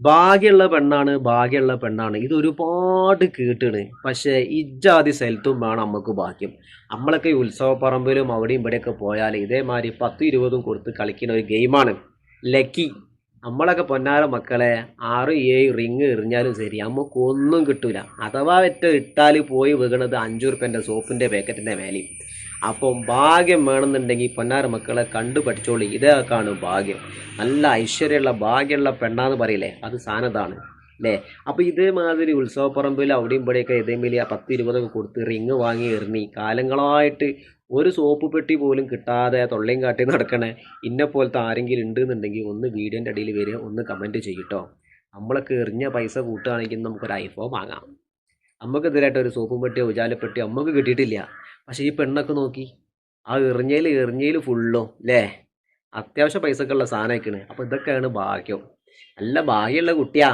ഭാഗ്യമുള്ള പെണ്ണാണ്, ഭാഗ്യമുള്ള പെണ്ണാണ്. ഇത് ഒരുപാട് കേട്ടാണ്. പക്ഷേ ഇജ്ജാതി സ്ഥലത്തും വേണം നമുക്ക് ഭാഗ്യം. നമ്മളൊക്കെ ഈ ഉത്സവപ്പറമ്പിലും അവിടെയും ഇവിടെയൊക്കെ പോയാൽ ഇതേമാതിരി 10 20 കൊടുത്ത് കളിക്കുന്ന ഒരു ഗെയിമാണ് ലക്കി. നമ്മളൊക്കെ പൊന്നാര മക്കളെ 6 7 റിങ് എറിഞ്ഞാലും ശരി നമുക്കൊന്നും കിട്ടൂല. അഥവാ ഒറ്റ ഇട്ടാൽ പോയി വീണത് 5 ഉറുപ്പ്യൻ്റെ സോപ്പിൻ്റെ പാക്കറ്റിൻ്റെ മേലെയും. അപ്പം ഭാഗ്യം വേണമെന്നുണ്ടെങ്കിൽ പൊന്നാര മക്കളെ കണ്ടു പഠിച്ചോളി. ഇതൊക്കെയാണ് ഭാഗ്യം. നല്ല ഐശ്വര്യമുള്ള ഭാഗ്യമുള്ള പെണ്ണാന്ന് പറയില്ലേ, അത് സാധനതാണ് അല്ലേ. അപ്പോൾ ഇതേമാതിരി ഉത്സവപ്പറമ്പിൽ അവിടെയും ഇവിടെയൊക്കെ ഇതേമാതിരി 10 20 കൊടുത്ത് റിങ് വാങ്ങി എറിഞ്ഞി കാലങ്ങളായിട്ട് ഒരു സോപ്പ് പെട്ടി പോലും കിട്ടാതെ തൊള്ളയും കാട്ടി നടക്കണേ ഇന്നെ പോലത്തെ ആരെങ്കിലും ഉണ്ടെന്നുണ്ടെങ്കിൽ ഒന്ന് വീഡിയോൻ്റെ അടിയിൽ വരിക, ഒന്ന് കമൻറ്റ് ചെയ്യട്ടോ. നമ്മളൊക്കെ എറിഞ്ഞ പൈസ കൂട്ടുകയാണെങ്കിൽ നമുക്കൊരു ഐഫോൺ വാങ്ങാം. നമുക്ക് ഇതിലായിട്ട് ഒരു സോപ്പും പെട്ടിയോ ഉജാലപ്പെട്ടിയോ നമുക്ക് കിട്ടിയിട്ടില്ല. പക്ഷേ ഈ പെണ്ണൊക്കെ നോക്കി ആ എറിഞ്ഞേൽ ഫുള്ളോ അല്ലേ, അത്യാവശ്യം പൈസക്കുള്ള സാധനമൊക്കെയാണ്. അപ്പോൾ ഇതൊക്കെയാണ് ഭാഗ്യം. നല്ല ഭാഗ്യമുള്ള കുട്ടിയാ.